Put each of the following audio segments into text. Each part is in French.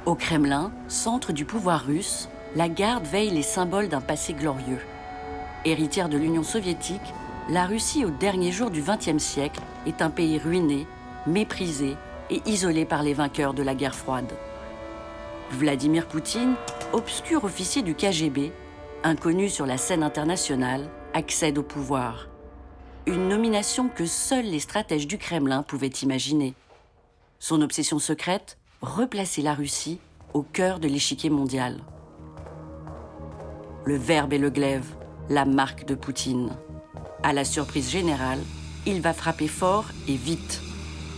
Au Kremlin, centre du pouvoir russe, la garde veille les symboles d'un passé glorieux. Héritière de l'Union soviétique, la Russie au dernier jour du XXe siècle est un pays ruiné, méprisé et isolé par les vainqueurs de la guerre froide. Vladimir Poutine, obscur officier du KGB, inconnu sur la scène internationale, accède au pouvoir. Une nomination que seuls les stratèges du Kremlin pouvaient imaginer. Son obsession secrète, replacer la Russie au cœur de l'échiquier mondial. Le verbe et le glaive, la marque de Poutine. À la surprise générale, il va frapper fort et vite.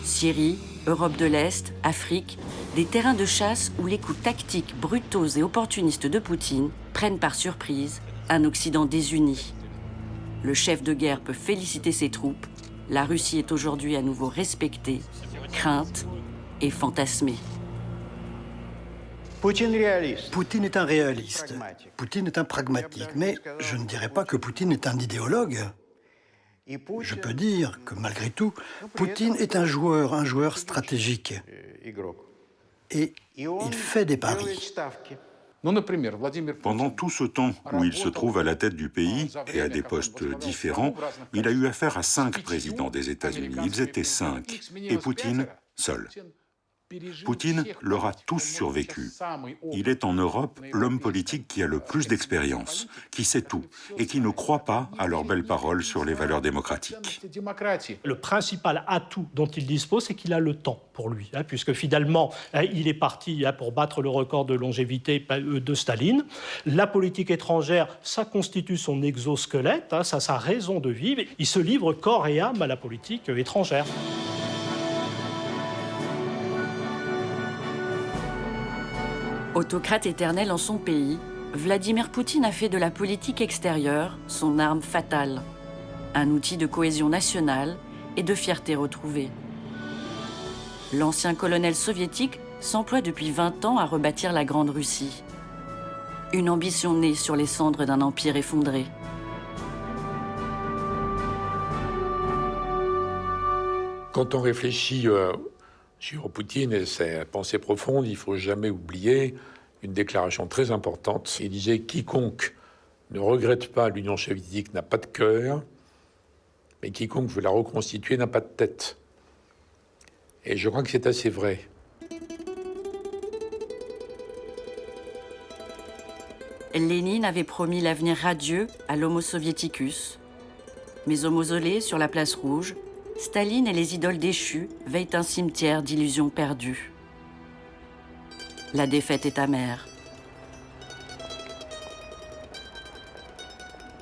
Syrie, Europe de l'Est, Afrique, des terrains de chasse où les coups tactiques, brutaux et opportunistes de Poutine prennent par surprise un Occident désuni. Le chef de guerre peut féliciter ses troupes. La Russie est aujourd'hui à nouveau respectée, crainte et fantasmée. Poutine est un réaliste. Poutine est un pragmatique. Mais je ne dirais pas que Poutine est un idéologue. Je peux dire que malgré tout, Poutine est un joueur stratégique. Et il fait des paris. Pendant tout ce temps où il se trouve à la tête du pays et à des postes différents, il a eu affaire à 5 présidents des États-Unis. Ils étaient 5. Et Poutine, seul. Poutine leur a tous survécu. Il est en Europe l'homme politique qui a le plus d'expérience, qui sait tout et qui ne croit pas à leurs belles paroles sur les valeurs démocratiques. Le principal atout dont il dispose, c'est qu'il a le temps pour lui, puisque finalement, il est parti pour battre le record de longévité de Staline. La politique étrangère, ça constitue son exosquelette, ça sa raison de vivre. Il se livre corps et âme à la politique étrangère. Autocrate éternel en son pays, Vladimir Poutine a fait de la politique extérieure son arme fatale, un outil de cohésion nationale et de fierté retrouvée. L'ancien colonel soviétique s'emploie depuis 20 ans à rebâtir la Grande Russie. Une ambition née sur les cendres d'un empire effondré. Quand on réfléchit sur Poutine et ses pensées profondes, il ne faut jamais oublier une déclaration très importante. Il disait « Quiconque ne regrette pas l'Union soviétique n'a pas de cœur, mais quiconque veut la reconstituer n'a pas de tête. » Et je crois que c'est assez vrai. Lénine avait promis l'avenir radieux à l'Homo soviéticus. Mais au mausolée, sur la place rouge, Staline et les idoles déchues veillent un cimetière d'illusions perdues. La défaite est amère.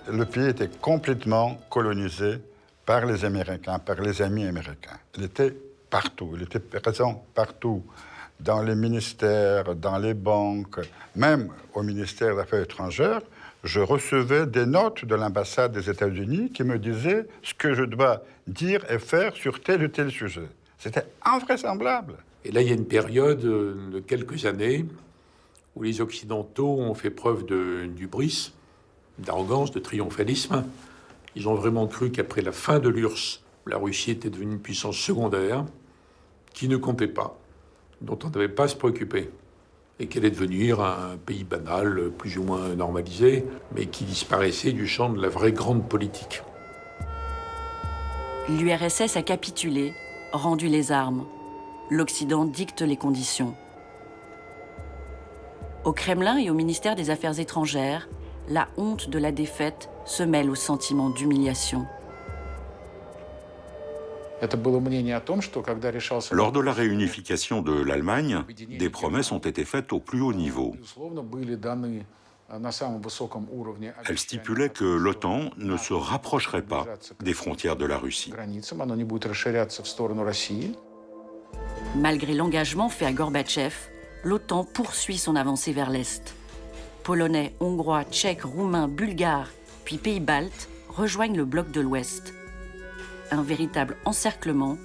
Le pays était complètement colonisé par les Américains, par les amis américains. Il était partout, il était présent partout, dans les ministères, dans les banques, même au ministère des Affaires étrangères. Je recevais des notes de l'ambassade des États-Unis qui me disaient ce que je dois dire et faire sur tel ou tel sujet. C'était invraisemblable. Et là, il y a une période de quelques années où les Occidentaux ont fait preuve d'hubris, d'arrogance, de triomphalisme. Ils ont vraiment cru qu'après la fin de l'URSS, la Russie était devenue une puissance secondaire qui ne comptait pas, dont on ne devait pas à se préoccuper, et qu'elle allait devenir un pays banal, plus ou moins normalisé, mais qui disparaissait du champ de la vraie grande politique. L'URSS a capitulé, rendu les armes. L'Occident dicte les conditions. Au Kremlin et au ministère des Affaires étrangères, la honte de la défaite se mêle au sentiment d'humiliation. Lors de la réunification de l'Allemagne, des promesses ont été faites au plus haut niveau. Elles stipulaient que l'OTAN ne se rapprocherait pas des frontières de la Russie. Malgré l'engagement fait à Gorbatchev, l'OTAN poursuit son avancée vers l'Est. Polonais, Hongrois, Tchèques, Roumains, Bulgares, puis Pays baltes rejoignent le bloc de l'Ouest. Un véritable encerclement,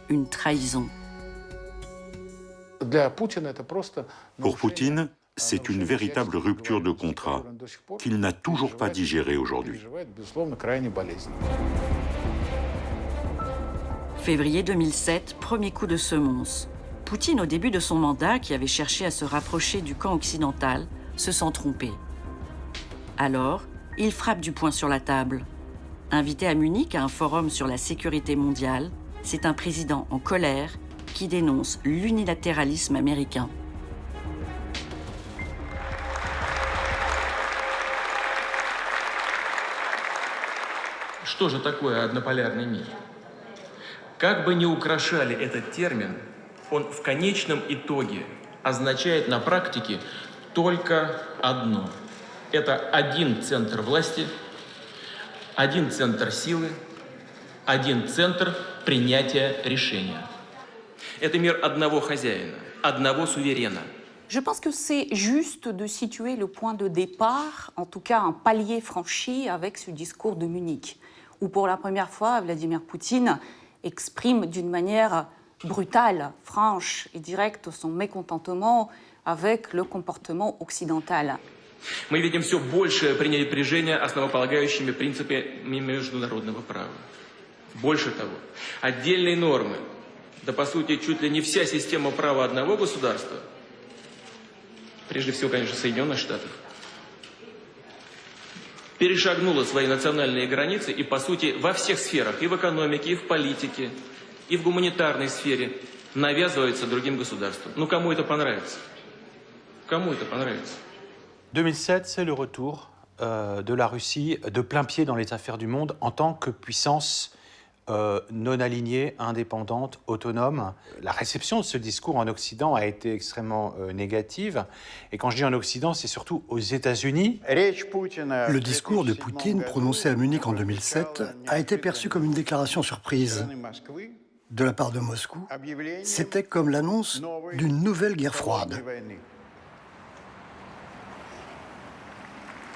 une trahison. Pour Poutine, c'est une véritable rupture de contrat qu'il n'a toujours pas digérée aujourd'hui. Février 2007, premier coup de semonce. Poutine, au début de son mandat, qui avait cherché à se rapprocher du camp occidental, se sent trompé. Alors, il frappe du poing sur la table. Invité à Munich à un forum sur la sécurité mondiale, c'est un président en colère qui dénonce l'unilatéralisme américain. Что же такое однополярный мир? Как бы ни украшали этот термин, он в конечном итоге означает на практике только одно. Это один центр власти, один центр силы, один центр принятия решения. Это мир одного хозяина, одного суверена. Je pense que c'est juste de situer le point de départ, en tout cas un palier franchi avec ce discours de Munich, où pour la première fois, Vladimir Poutine exprime d'une manière brutale, franche et directe son mécontentement avec le comportement occidental. Мы видим все большее пренебрежение основополагающими принципами международного права. Больше того, отдельные нормы, да по сути чуть ли не вся система права одного государства, прежде всего, конечно, Соединенных Штатов, перешагнула свои национальные границы и, по сути, во всех сферах, и в экономике, и в политике, и в гуманитарной сфере, навязывается другим государствам. Ну, кому это понравится? Кому это понравится? 2007, c'est le retour de la Russie de plein pied dans les affaires du monde en tant que puissance non alignée, indépendante, autonome. La réception de ce discours en Occident a été extrêmement négative. Et quand je dis en Occident, c'est surtout aux États-Unis. Le discours de Poutine, prononcé à Munich en 2007, a été perçu comme une déclaration surprise de la part de Moscou. C'était comme l'annonce d'une nouvelle guerre froide.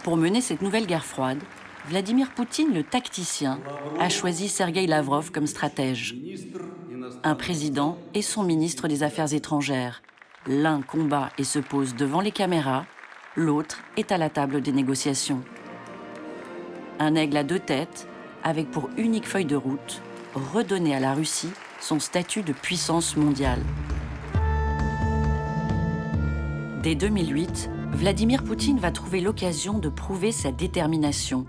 Pour mener cette nouvelle guerre froide, Vladimir Poutine, le tacticien, a choisi Sergueï Lavrov comme stratège. Un président et son ministre des Affaires étrangères. L'un combat et se pose devant les caméras, l'autre est à la table des négociations. Un aigle à deux têtes, avec pour unique feuille de route, redonner à la Russie son statut de puissance mondiale. Dès 2008, Vladimir Poutine va trouver l'occasion de prouver sa détermination.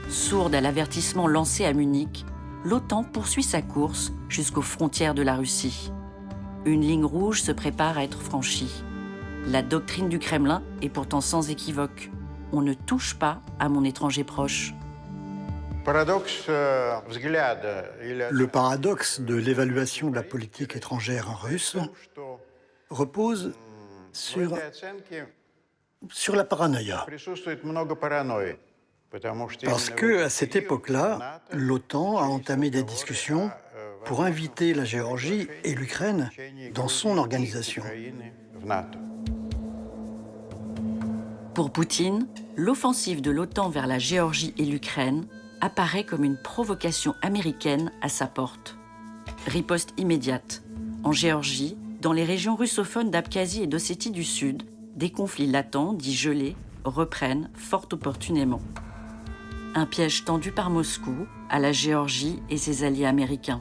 Sourde à l'avertissement lancé à Munich, l'OTAN poursuit sa course jusqu'aux frontières de la Russie. Une ligne rouge se prépare à être franchie. La doctrine du Kremlin est pourtant sans équivoque. On ne touche pas à mon étranger proche. Le paradoxe de l'évaluation de la politique étrangère russe repose sur la paranoïa. Parce qu'à cette époque-là, l'OTAN a entamé des discussions pour inviter la Géorgie et l'Ukraine dans son organisation. Pour Poutine, l'offensive de l'OTAN vers la Géorgie et l'Ukraine apparaît comme une provocation américaine à sa porte. Riposte immédiate. En Géorgie, dans les régions russophones d'Abkhazie et d'Ossétie du Sud, des conflits latents, dits gelés, reprennent fort opportunément. Un piège tendu par Moscou à la Géorgie et ses alliés américains.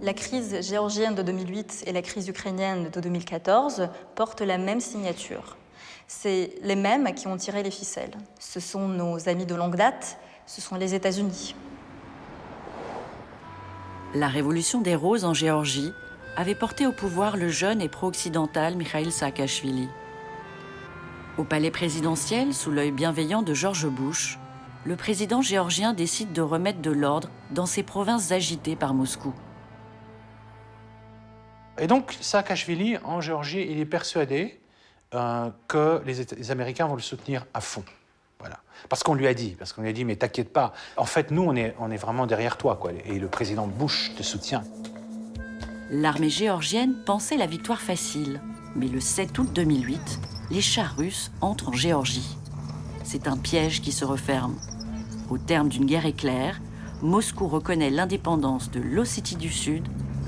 La crise géorgienne de 2008 et la crise ukrainienne de 2014 portent la même signature. C'est les mêmes qui ont tiré les ficelles. Ce sont nos amis de longue date, ce sont les États-Unis. La révolution des roses en Géorgie avait porté au pouvoir le jeune et pro-occidental Mikhail Saakashvili. Au palais présidentiel, sous l'œil bienveillant de George Bush, le président géorgien décide de remettre de l'ordre dans ces provinces agitées par Moscou. Et donc, Saakashvili, en Géorgie, il est persuadé que les Américains vont le soutenir à fond. Voilà. Parce qu'on lui a dit, mais t'inquiète pas. En fait, nous, on est vraiment derrière toi, quoi. Et le président Bush te soutient. L'armée géorgienne pensait la victoire facile. Mais le 7 août 2008, les chars russes entrent en Géorgie. C'est un piège qui se referme. Au terme d'une guerre éclair, Moscou reconnaît l'indépendance de l'Ossétie du Sud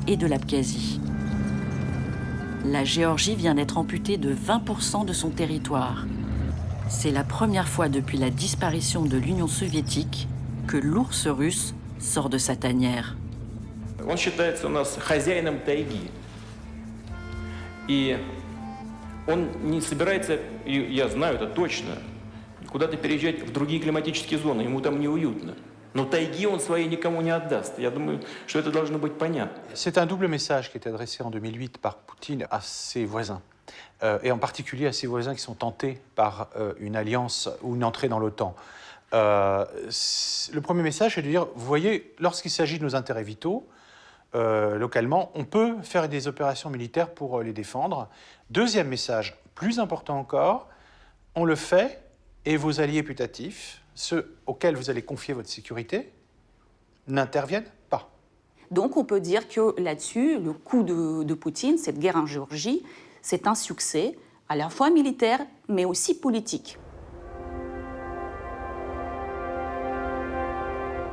et de l'Abkhazie. La Géorgie vient d'être amputée de 20% de son territoire. C'est la première fois depuis la disparition de l'Union soviétique que l'ours russe sort de sa tanière. Он считается у нас хозяином тайги. И он не собирается, и я знаю это точно, куда-то переезжать в другие климатические зоны, ему там неуютно. Но тайги он своей никому не отдаст. Я думаю, что это должно быть понятно. C'est un double message qui est adressé en 2008 par Poutine à ses voisins, et en particulier à ses voisins qui sont tentés par une alliance ou une entrée dans l'OTAN. Le premier message, c'est de dire, vous voyez, lorsqu'il s'agit de nos intérêts vitaux, localement, on peut faire des opérations militaires pour les défendre. Deuxième message, plus important encore, on le fait et vos alliés putatifs, ceux auxquels vous allez confier votre sécurité, n'interviennent pas. Donc on peut dire que là-dessus, le coup de Poutine, cette guerre en Géorgie, c'est un succès à la fois militaire mais aussi politique.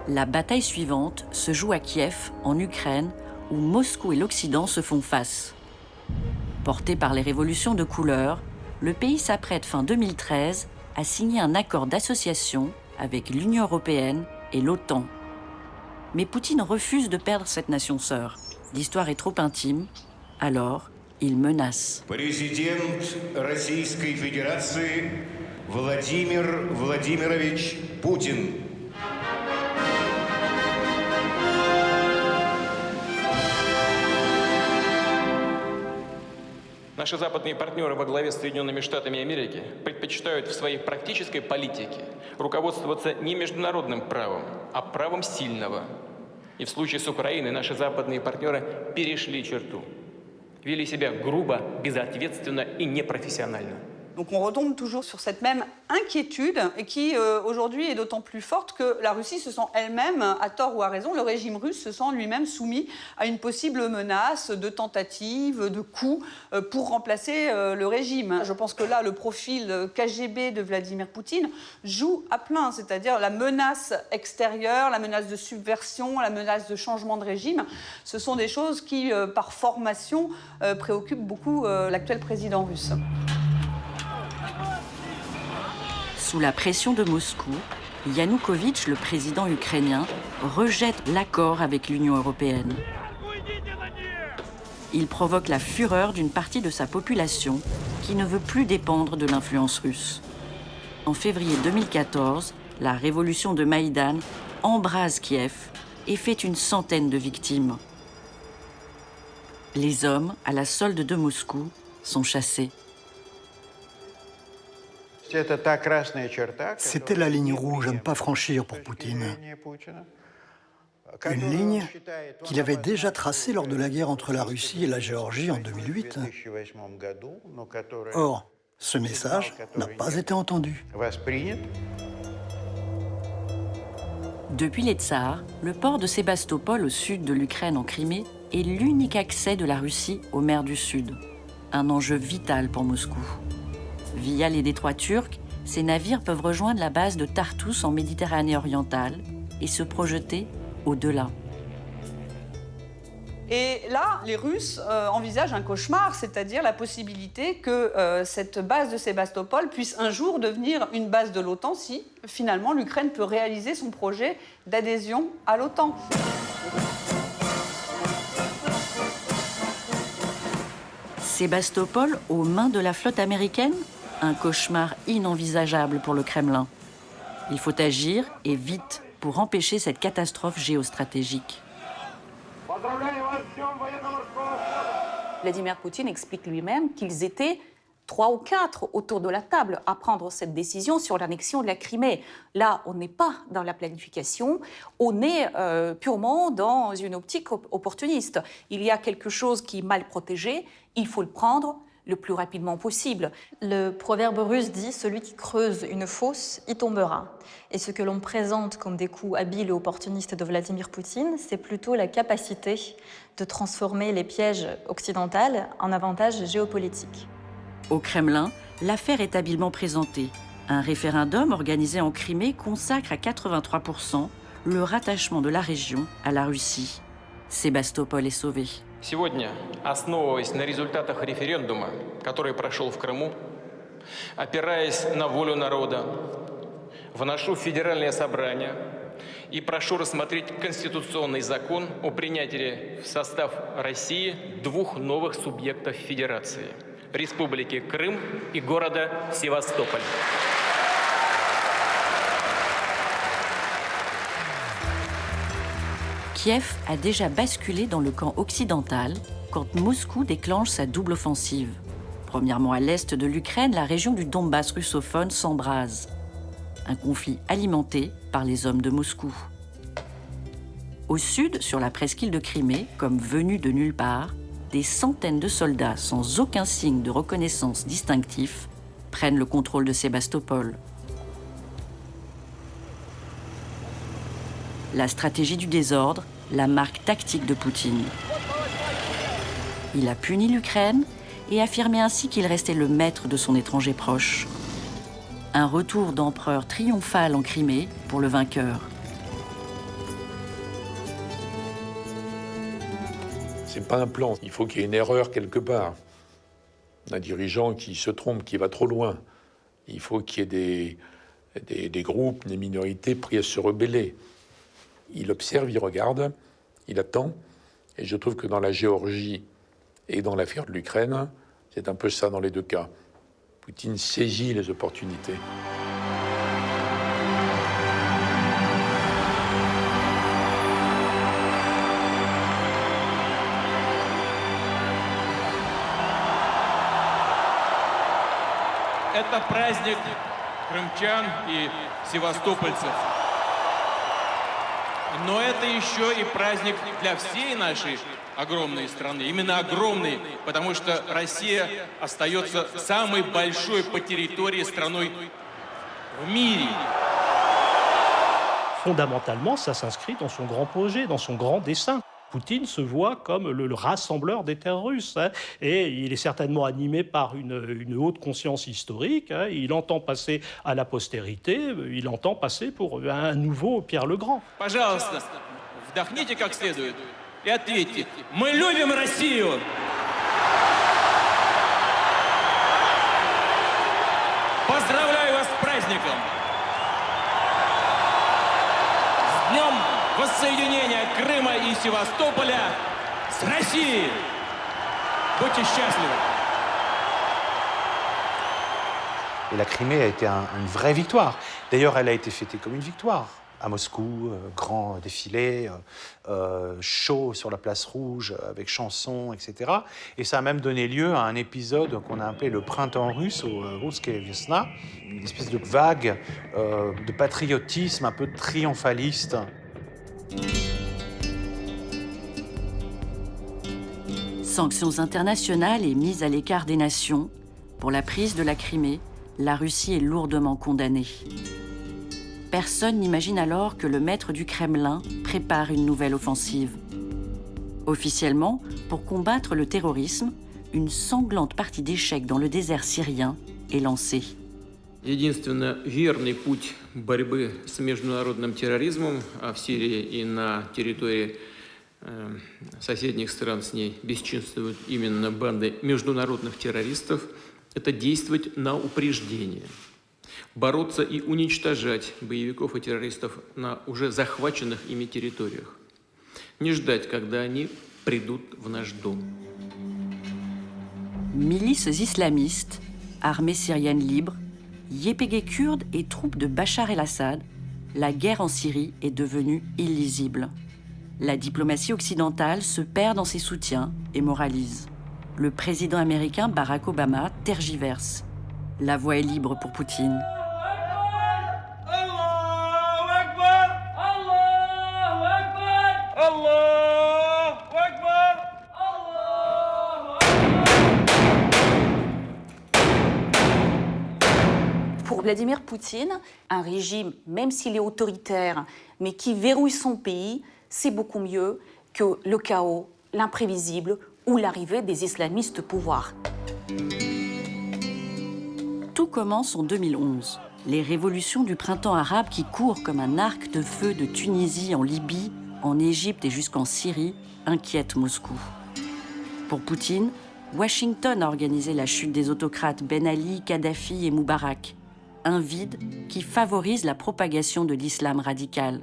La bataille suivante se joue à Kiev, en Ukraine, où Moscou et l'Occident se font face. Porté par les révolutions de couleur, le pays s'apprête fin 2013 à signer un accord d'association avec l'Union européenne et l'OTAN. Mais Poutine refuse de perdre cette nation sœur. L'histoire est trop intime, alors il menace. Président Российской Fédération, Vladimir Vladimirovich Poutine. Наши западные партнеры во главе с Соединенными Штатами Америки предпочитают в своей практической политике руководствоваться не международным правом, а правом сильного. И в случае с Украиной наши западные партнеры перешли черту. Вели себя грубо, безответственно и непрофессионально. Donc on retombe toujours sur cette même inquiétude qui aujourd'hui est d'autant plus forte que la Russie se sent elle-même, à tort ou à raison, le régime russe se sent lui-même soumis à une possible menace de tentative, de coup pour remplacer le régime. Je pense que là, le profil KGB de Vladimir Poutine joue à plein, c'est-à-dire la menace extérieure, la menace de subversion, la menace de changement de régime. Ce sont des choses qui, par formation, préoccupent beaucoup l'actuel président russe. Sous la pression de Moscou, Yanukovych, le président ukrainien, rejette l'accord avec l'Union européenne. Il provoque la fureur d'une partie de sa population qui ne veut plus dépendre de l'influence russe. En février 2014, la révolution de Maïdan embrase Kiev et fait une centaine de victimes. Les hommes, à la solde de Moscou, sont chassés. C'était la ligne rouge à ne pas franchir pour Poutine. Une ligne qu'il avait déjà tracée lors de la guerre entre la Russie et la Géorgie en 2008. Or, ce message n'a pas été entendu. Depuis les tsars, le port de Sébastopol au sud de l'Ukraine en Crimée est l'unique accès de la Russie aux mers du Sud. Un enjeu vital pour Moscou. Via les détroits turcs, ces navires peuvent rejoindre la base de Tartous en Méditerranée orientale et se projeter au-delà. Et là, les Russes envisagent un cauchemar, c'est-à-dire la possibilité que cette base de Sébastopol puisse un jour devenir une base de l'OTAN si, finalement, l'Ukraine peut réaliser son projet d'adhésion à l'OTAN. Sébastopol aux mains de la flotte américaine ? Un cauchemar inenvisageable pour le Kremlin. Il faut agir, et vite, pour empêcher cette catastrophe géostratégique. Vladimir Poutine explique lui-même qu'ils étaient 3 ou 4 autour de la table à prendre cette décision sur l'annexion de la Crimée. Là, on n'est pas dans la planification, on est purement dans une optique opportuniste. Il y a quelque chose qui est mal protégé, il faut le prendre le plus rapidement possible. Le proverbe russe dit « celui qui creuse une fosse y tombera ». Et ce que l'on présente comme des coups habiles et opportunistes de Vladimir Poutine, c'est plutôt la capacité de transformer les pièges occidentaux en avantages géopolitiques. Au Kremlin, l'affaire est habilement présentée. Un référendum organisé en Crimée consacre à 83% le rattachement de la région à la Russie. Sébastopol est sauvé. Сегодня, основываясь на результатах референдума, который прошел в Крыму, опираясь на волю народа, вношу в Федеральное собрание и прошу рассмотреть конституционный закон о принятии в состав России 2 новых субъектов федерации – Республики Крым и города Севастополь. Kiev a déjà basculé dans le camp occidental quand Moscou déclenche sa double offensive. Premièrement, à l'est de l'Ukraine, la région du Donbass russophone s'embrase. Un conflit alimenté par les hommes de Moscou. Au sud, sur la presqu'île de Crimée, comme venus de nulle part, des centaines de soldats sans aucun signe de reconnaissance distinctif prennent le contrôle de Sébastopol. La stratégie du désordre, la marque tactique de Poutine. Il a puni l'Ukraine et affirmé ainsi qu'il restait le maître de son étranger proche. Un retour d'empereur triomphal en Crimée pour le vainqueur. C'est pas un plan, il faut qu'il y ait une erreur quelque part. Un dirigeant qui se trompe, qui va trop loin. Il faut qu'il y ait des groupes, des minorités pris à se rebeller. Il observe, il regarde, il attend. Et je trouve que dans la Géorgie et dans l'affaire de l'Ukraine, c'est un peu ça dans les deux cas. Poutine saisit les opportunités. Это праздник крымчан и севастопольцев. Но это еще и праздник для всей нашей огромной страны. Именно огромной, потому что Россия остается самой большой по территории страной в мире. Fondamentalement, ça s'inscrit dans son grand projet, dans son grand dessein. Poutine se voit comme le rassembleur des terres russes, hein, et il est certainement animé par une haute conscience historique. Hein, il entend passer à la postérité, il entend passer pour un nouveau Pierre le Grand. Пожалуйста, вдохните как следует и ответьте: мы любим Россию! Поздравляю вас с праздником! С днем воссоединения Крыма и Севастополя с Россией! Будьте счастливы! Et la Crimée a été une vraie victoire. D'ailleurs, elle a été fêtée comme une victoire. À Moscou, grand défilé, show sur la place rouge avec chansons, etc. Et ça a même donné lieu à un épisode qu'on a appelé le printemps russe, ou Russkaya Vesna, une espèce de vague de patriotisme un peu triomphaliste. Sanctions internationales et mise à l'écart des nations, pour la prise de la Crimée, la Russie est lourdement condamnée. Personne n'imagine alors que le maître du Kremlin prépare une nouvelle offensive. Officiellement, pour combattre le terrorisme, une sanglante partie d'échecs dans le désert syrien est lancée. Единственно верный путь борьбы с международным терроризмом, а в Сирии и на территории соседних стран с ней бесчинствуют именно банды международных террористов, это действовать на упреждение. Бороться и уничтожать боевиков и террористов на уже захваченных ими территориях. Не ждать, когда они придут в наш дом. Milices islamistes, armées syriennes libres, YPG kurdes et troupes de Bachar el-Assad, la guerre en Syrie est devenue illisible. La diplomatie occidentale se perd dans ses soutiens et moralise. Le président américain Barack Obama tergiverse. La voie est libre pour Poutine. Pour Vladimir Poutine, un régime, même s'il est autoritaire, mais qui verrouille son pays, c'est beaucoup mieux que le chaos, l'imprévisible ou l'arrivée des islamistes au pouvoir. Tout commence en 2011. Les révolutions du printemps arabe qui courent comme un arc de feu de Tunisie en Libye, en Égypte et jusqu'en Syrie inquiètent Moscou. Pour Poutine, Washington a organisé la chute des autocrates Ben Ali, Kadhafi et Moubarak. Un vide qui favorise la propagation de l'islam radical.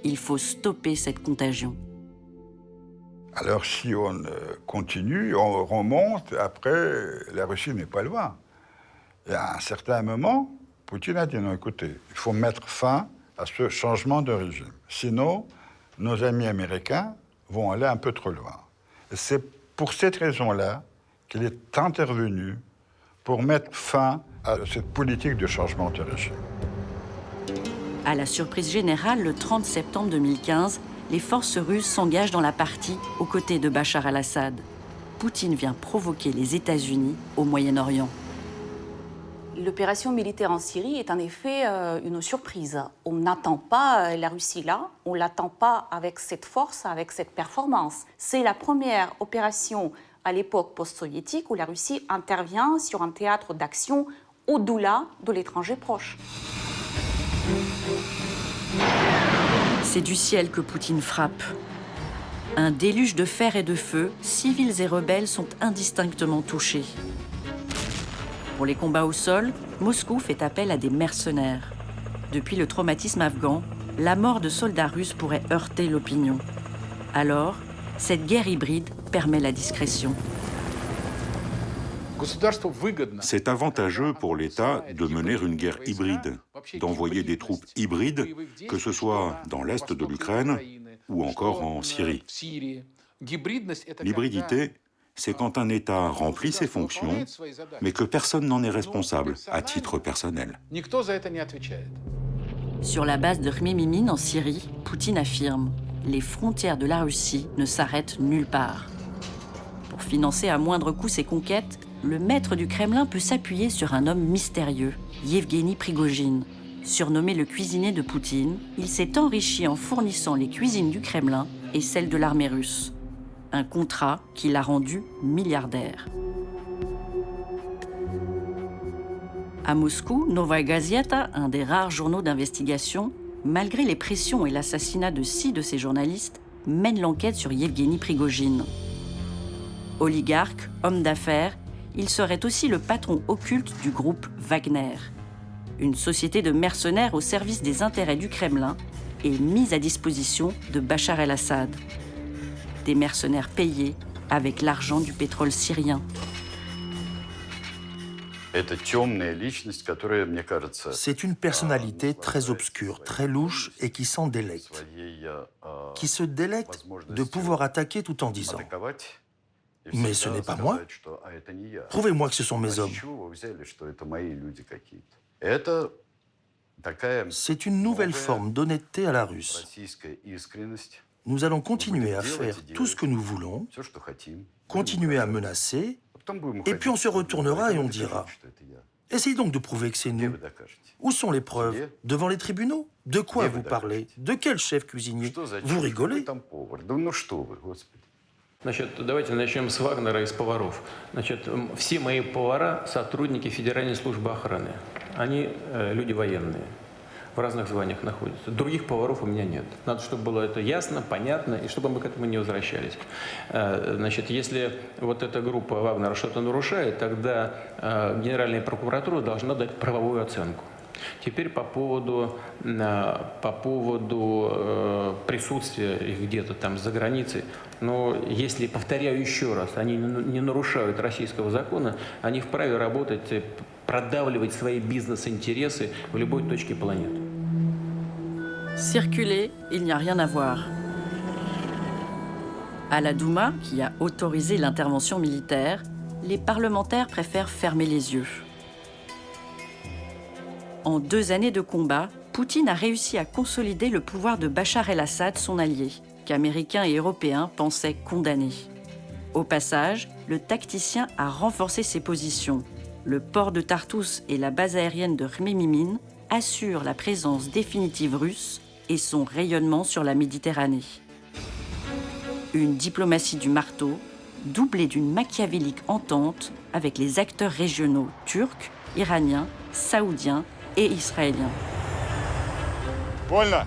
Il faut stopper cette contagion. Alors si on continue, on remonte, après, la Russie n'est pas loin. Et à un certain moment, Poutine a dit non, écoutez, il faut mettre fin à ce changement de régime. Sinon, nos amis américains vont aller un peu trop loin. Et c'est pour cette raison-là qu'il est intervenu pour mettre fin à cette politique de changement de régime. À la surprise générale, le 30 septembre 2015, les forces russes s'engagent dans la partie aux côtés de Bachar al-Assad. Poutine vient provoquer les États-Unis au Moyen-Orient. L'opération militaire en Syrie est en effet une surprise. On n'attend pas la Russie là, on ne l'attend pas avec cette force, avec cette performance. C'est la première opération à l'époque post-soviétique où la Russie intervient sur un théâtre d'action au-delà de l'étranger proche. C'est du ciel que Poutine frappe. Un déluge de fer et de feu, civils et rebelles sont indistinctement touchés. Pour les combats au sol, Moscou fait appel à des mercenaires. Depuis le traumatisme afghan, la mort de soldats russes pourrait heurter l'opinion. Alors, cette guerre hybride permet la discrétion. C'est avantageux pour l'État de mener une guerre hybride, d'envoyer des troupes hybrides, que ce soit dans l'est de l'Ukraine ou encore en Syrie. L'hybridité, c'est quand un État remplit ses fonctions, mais que personne n'en est responsable à titre personnel. Sur la base de Khmemimine en Syrie, Poutine affirme « Les frontières de la Russie ne s'arrêtent nulle part ». Pour financer à moindre coût ses conquêtes, le maître du Kremlin peut s'appuyer sur un homme mystérieux, Yevgeny Prigojine. Surnommé le cuisinier de Poutine, il s'est enrichi en fournissant les cuisines du Kremlin et celles de l'armée russe. Un contrat qui l'a rendu milliardaire. À Moscou, Novaya Gazeta, un des rares journaux d'investigation, malgré les pressions et l'assassinat de 6 de ses journalistes, mène l'enquête sur Yevgeny Prigojine. Oligarque, homme d'affaires, il serait aussi le patron occulte du groupe Wagner, une société de mercenaires au service des intérêts du Kremlin et mise à disposition de Bachar el-Assad. Des mercenaires payés avec l'argent du pétrole syrien. C'est une personnalité très obscure, très louche et qui s'en délecte. Qui se délecte de pouvoir attaquer tout en disant « Mais ce n'est pas moi. Prouvez-moi que ce sont mes hommes. » C'est une nouvelle forme d'honnêteté à la russe. Nous allons continuer à faire tout ce que nous voulons, continuer à menacer, et puis on se retournera et on dira « Essayez donc de prouver que c'est nous. Où sont les preuves? Devant les tribunaux? De quoi vous parlez? De quel chef cuisinier? Vous rigolez ?» Значит, давайте начнем с Вагнера и с поваров. Значит, все мои повара – сотрудники Федеральной службы охраны. Они люди военные, в разных званиях находятся. Других поваров у меня нет. Надо, чтобы было это ясно, понятно, и чтобы мы к этому не возвращались. Значит, если вот эта группа Вагнера что-то нарушает, тогда Генеральная прокуратура должна дать правовую оценку. Теперь по поводу присутствия их где-то там за границей. Но если, повторяю еще раз, они не нарушают российского закона, они вправе работать, продавливать свои бизнес-интересы в любой точке планеты. Circuler, il n'y a rien à voir. À la Douma, qui a autorisé l'intervention militaire, les parlementaires préfèrent fermer les yeux. En 2 années de combat, Poutine a réussi à consolider le pouvoir de Bachar el-Assad, son allié, qu'Américains et Européens pensaient condamner. Au passage, le tacticien a renforcé ses positions. Le port de Tartous et la base aérienne de Khmemimine assurent la présence définitive russe et son rayonnement sur la Méditerranée. Une diplomatie du marteau, doublée d'une machiavélique entente avec les acteurs régionaux turcs, iraniens, saoudiens et israéliens. Voilà.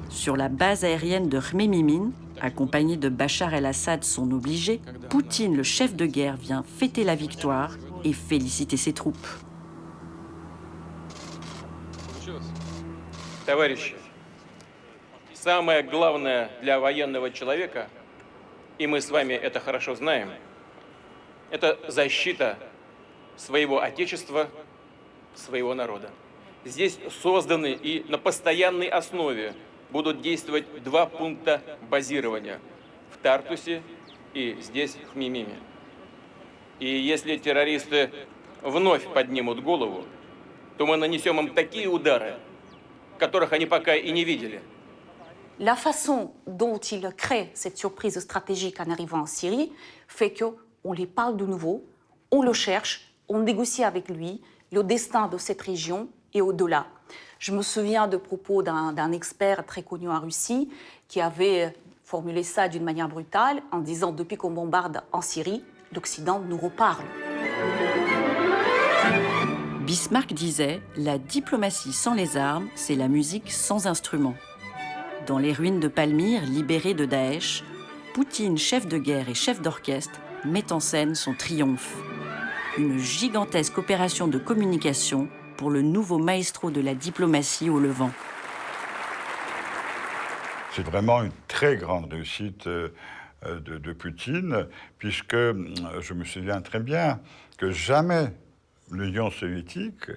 Sur la base aérienne de Khmemimine, accompagné de Bachar el-Assad, son obligé, Poutine, le chef de guerre, vient fêter la victoire et féliciter ses troupes. Товарищи, Самое главное для военного человека, и мы с вами это хорошо знаем, это защита своего отечества, своего народа. Здесь созданы и на постоянной основе будут действовать 2 пункта базирования в Тартусе и здесь, в Мимиме. И если террористы вновь поднимут голову, то мы нанесем им такие удары, которых они пока и не видели. La façon dont il crée cette surprise stratégique en arrivant en Syrie fait qu'on lui parle de nouveau, on le cherche, on négocie avec lui le destin de cette région et au-delà. Je me souviens de propos d'un expert très connu en Russie qui avait formulé ça d'une manière brutale en disant « Depuis qu'on bombarde en Syrie, l'Occident nous reparle ». Bismarck disait « La diplomatie sans les armes, c'est la musique sans instrument ». Dans les ruines de Palmyre, libérées de Daesh, Poutine, chef de guerre et chef d'orchestre, met en scène son triomphe. Une gigantesque opération de communication pour le nouveau maestro de la diplomatie au Levant. C'est vraiment une très grande réussite de Poutine, puisque je me souviens très bien que jamais l'Union soviétique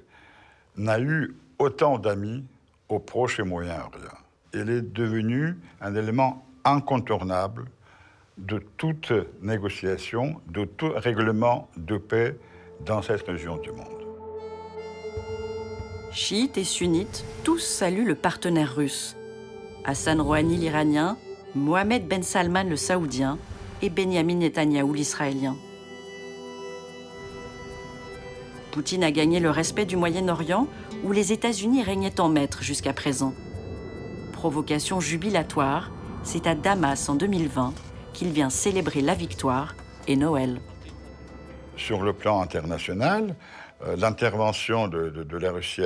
n'a eu autant d'amis au Proche et Moyen-Orient. Elle est devenue un élément incontournable de toute négociation, de tout règlement de paix dans cette région du monde. Chiites et sunnites, tous saluent le partenaire russe. Hassan Rouhani l'Iranien, Mohamed Ben Salman le Saoudien et Benyamin Netanyahou l'Israélien. Poutine a gagné le respect du Moyen-Orient où les États-Unis régnaient en maître jusqu'à présent. Provocation jubilatoire, c'est à Damas en 2020 qu'il vient célébrer la victoire et Noël. Sur le plan international, l'intervention de la Russie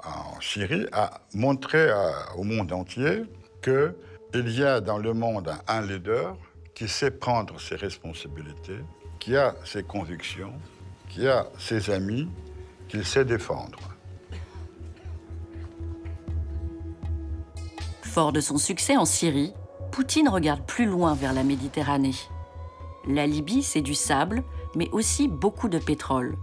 en Syrie a montré au monde entier qu'il y a dans le monde un leader qui sait prendre ses responsabilités, qui a ses convictions, qui a ses amis, qu'il sait défendre. Fort de son succès en Syrie, Poutine regarde plus loin vers la Méditerranée. La Libye, c'est du sable, mais aussi beaucoup de pétrole.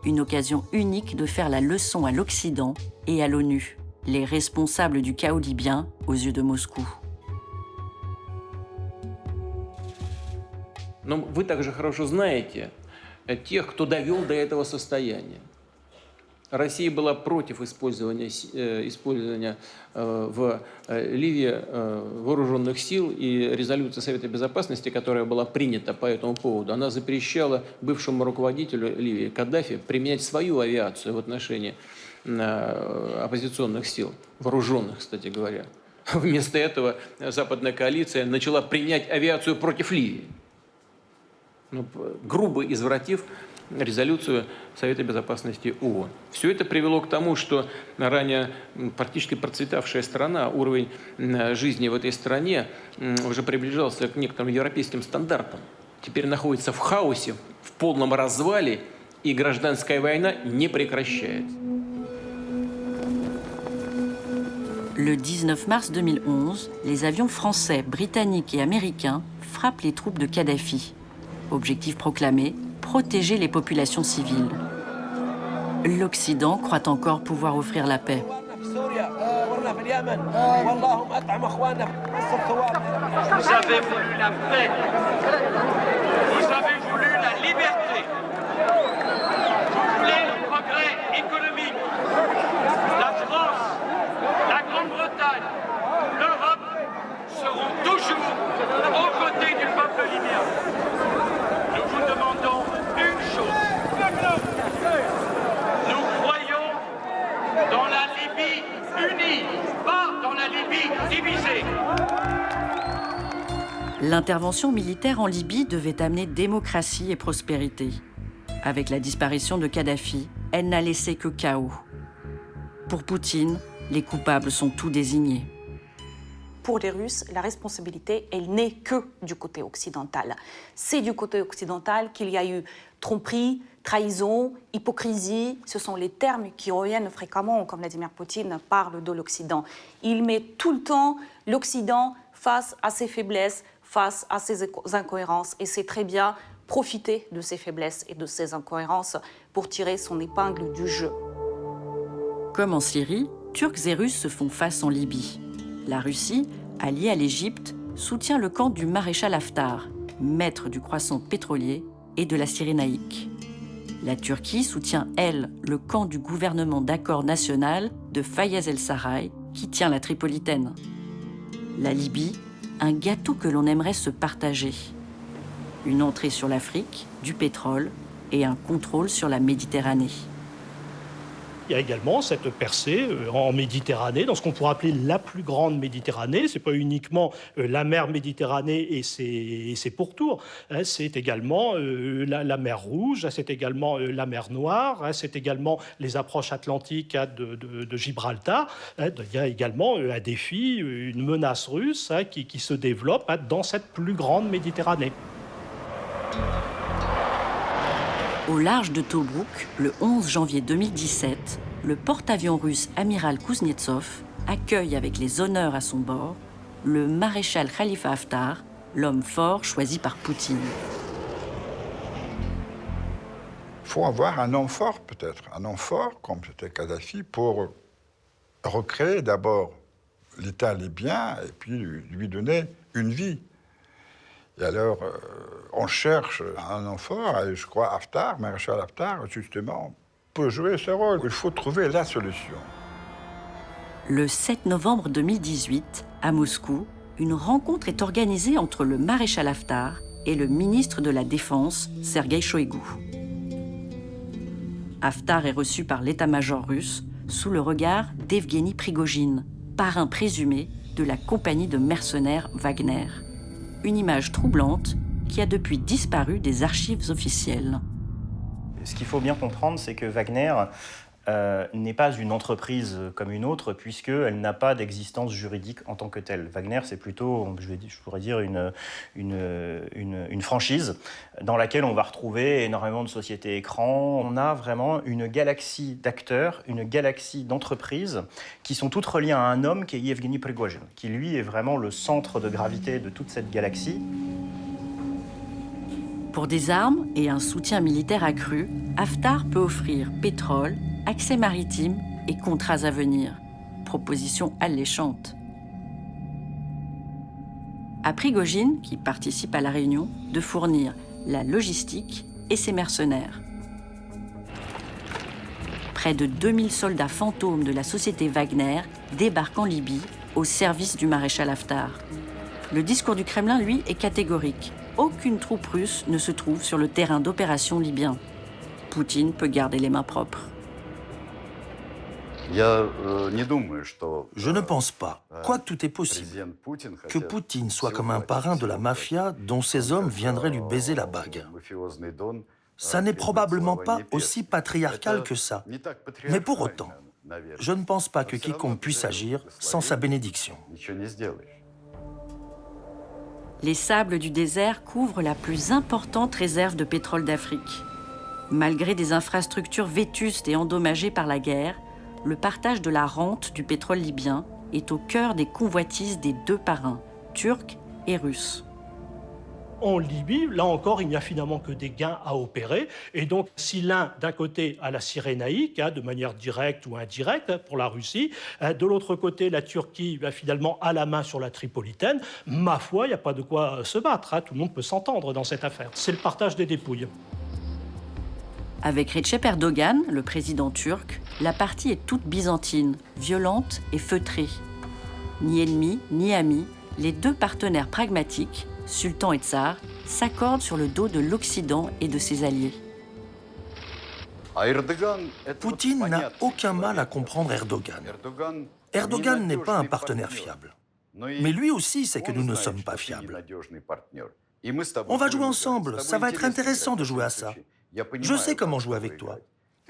Une occasion unique de faire la leçon à l'Occident et à l'ONU, les responsables du chaos libyen aux yeux de Moscou. Но вы также хорошо знаете тех, кто довел до этого состояния. Россия была против использования в Ливии вооруженных сил, и резолюция Совета Безопасности, которая была принята по этому поводу, она запрещала бывшему руководителю Ливии Каддафи применять свою авиацию в отношении оппозиционных сил, вооруженных, кстати говоря. Вместо этого западная коалиция начала применять авиацию против Ливии, грубо извратив резолюцию Совета Безопасности ООН. Все это привело к тому, что ранее практически процветавшая страна, уровень жизни в этой стране уже приближался к некоторым европейским стандартам. Теперь находится в хаосе, в полном развале, и гражданская война не прекращается. Le 19 mars 2011, les avions français, britanniques et américains frappent les troupes de Kadhafi. Objectif proclamé, protéger les populations civiles. L'Occident croit encore pouvoir offrir la paix. Vous avez voulu la paix. Vous avez voulu la liberté. Vous voulez le progrès économique. La France, la Grande-Bretagne, l'Europe seront toujours aux côtés du peuple libyen. Nous vous demandons une chose. Nous croyons dans la Libye unie, pas dans la Libye divisée. L'intervention militaire en Libye devait amener démocratie et prospérité. Avec la disparition de Kadhafi, elle n'a laissé que chaos. Pour Poutine, les coupables sont tous désignés. pour les Russes, la responsabilité, elle n'est que du côté occidental. C'est du côté occidental qu'il y a eu tromperie, trahison, hypocrisie. Ce sont les termes qui reviennent fréquemment quand Vladimir Poutine parle de l'Occident. Il met tout le temps l'Occident face à ses faiblesses, face à ses incohérences, et c'est très bien profiter de ces faiblesses et de ces incohérences pour tirer son épingle du jeu. Comme en Syrie, Turcs et Russes se font face en Libye. La Russie, alliée à l'Égypte, soutient le camp du maréchal Haftar, maître du croissant pétrolier et de la Cyrénaïque. La Turquie soutient, elle, le camp du gouvernement d'accord national de Fayez el-Sarraj, qui tient la Tripolitaine. La Libye, un gâteau que l'on aimerait se partager. Une entrée sur l'Afrique, du pétrole et un contrôle sur la Méditerranée. Il y a également cette percée en Méditerranée, dans ce qu'on pourrait appeler la plus grande Méditerranée. Ce n'est pas uniquement la mer Méditerranée et ses pourtours, c'est également la mer Rouge, c'est également la mer Noire, c'est également les approches atlantiques de Gibraltar. Il y a également un défi, une menace russe qui se développe dans cette plus grande Méditerranée. Au large de Tobrouk, le 11 janvier 2017, le porte-avions russe amiral Kuznetsov accueille avec les honneurs à son bord le maréchal Khalifa Haftar, l'homme fort choisi par Poutine. Il faut avoir un homme fort, peut-être. Un homme fort, comme c'était Kadhafi, pour recréer d'abord l'État libyen et puis lui donner une vie. Et alors, on cherche un homme fort, et je crois Haftar, maréchal Haftar, justement, peut jouer ce rôle. Il faut trouver la solution. Le 7 novembre 2018, à Moscou, une rencontre est organisée entre le maréchal Haftar et le ministre de la Défense, Sergueï Shoïgou. Haftar est reçu par l'état-major russe sous le regard d'Evgueni Prigojine, parrain présumé de la compagnie de mercenaires Wagner. Une image troublante qui a depuis disparu des archives officielles. Ce qu'il faut bien comprendre, c'est que Wagner n'est pas une entreprise comme une autre, puisqu'elle n'a pas d'existence juridique en tant que telle. Wagner, c'est plutôt, je pourrais dire, une franchise dans laquelle on va retrouver énormément de sociétés écrans. On a vraiment une galaxie d'acteurs, une galaxie d'entreprises qui sont toutes reliées à un homme qui est Evgueni Prigojine, qui lui est vraiment le centre de gravité de toute cette galaxie. Pour des armes et un soutien militaire accru, Haftar peut offrir pétrole, accès maritime et contrats à venir. Proposition alléchante. À Prigojine, qui participe à la réunion, de fournir la logistique et ses mercenaires. Près de 2000 soldats fantômes de la société Wagner débarquent en Libye au service du maréchal Haftar. Le discours du Kremlin, lui, est catégorique. Aucune troupe russe ne se trouve sur le terrain d'opération libyen. Poutine peut garder les mains propres. Je ne pense pas, quoique tout est possible, que Poutine soit comme un parrain de la mafia dont ses hommes viendraient lui baiser la bague. Ça n'est probablement pas aussi patriarcal que ça. Mais pour autant, je ne pense pas que quiconque puisse agir sans sa bénédiction. Les sables du désert couvrent la plus importante réserve de pétrole d'Afrique. Malgré des infrastructures vétustes et endommagées par la guerre, le partage de la rente du pétrole libyen est au cœur des convoitises des deux parrains, turcs et russes. En Libye, là encore, il n'y a finalement que des gains à opérer. Et donc, si l'un, d'un côté, a la Cyrénaïque, de manière directe ou indirecte pour la Russie, de l'autre côté, la Turquie, finalement, a la main sur la Tripolitaine, ma foi, il n'y a pas de quoi se battre. Tout le monde peut s'entendre dans cette affaire. C'est le partage des dépouilles. Avec Recep Erdogan, le président turc, la partie est toute byzantine, violente et feutrée. Ni ennemis, ni amis, les deux partenaires pragmatiques, sultan et tsar, s'accordent sur le dos de l'Occident et de ses alliés. Poutine n'a aucun mal à comprendre Erdogan. Erdogan n'est pas un partenaire fiable. Mais lui aussi sait que nous ne sommes pas fiables. On va jouer ensemble, ça va être intéressant de jouer à ça. Je sais comment jouer avec toi.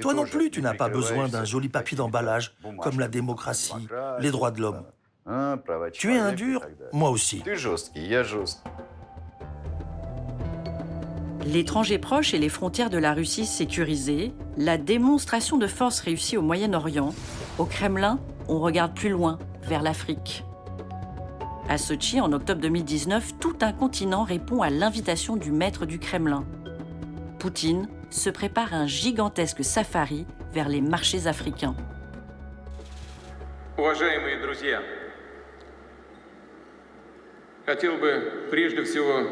Toi non plus, tu n'as pas besoin d'un joli papier d'emballage comme la démocratie, les droits de l'homme. Tu es un dur, moi aussi. L'étranger proche et les frontières de la Russie sécurisées, la démonstration de force réussie au Moyen-Orient, au Kremlin, on regarde plus loin, vers l'Afrique. À Sotchi, en octobre 2019, tout un continent répond à l'invitation du maître du Kremlin. Poutine se prépare un gigantesque safari vers les marchés africains. Уважаемые друзья, хотел бы прежде всего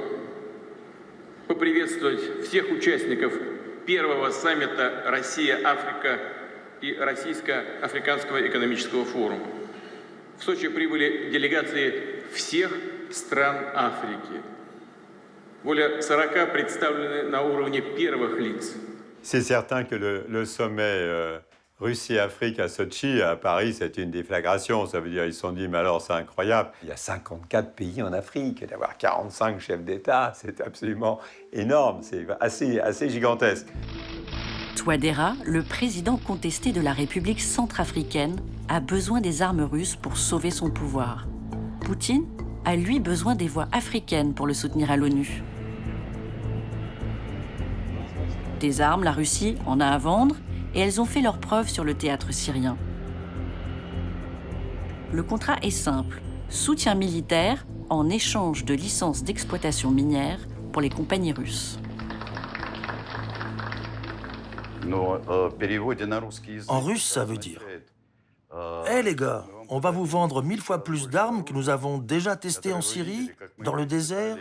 поприветствовать всех участников первого саммита Россия-Африка и Российско-Африканского экономического форума. В Сочи прибыли делегации всех стран Африки. Более 40 представлены на уровне первых лиц. C'est certain que le sommet Russie-Afrique à Sotchi, à Paris, c'est une déflagration. Ça veut dire qu'ils se sont dit, mais alors c'est incroyable. Il y a 54 pays en Afrique, et d'avoir 45 chefs d'État, c'est absolument énorme, c'est assez gigantesque. Touadéra, le président contesté de la République centrafricaine, a besoin des armes russes pour sauver son pouvoir. Poutine a lui besoin des voix africaines pour le soutenir à l'ONU. Des armes, la Russie en a à vendre, et elles ont fait leurs preuves sur le théâtre syrien. Le contrat est simple, soutien militaire en échange de licences d'exploitation minière pour les compagnies russes. En russe, ça veut dire « Hé les gars, on va vous vendre 1000 fois plus d'armes que nous avons déjà testées en Syrie, dans le désert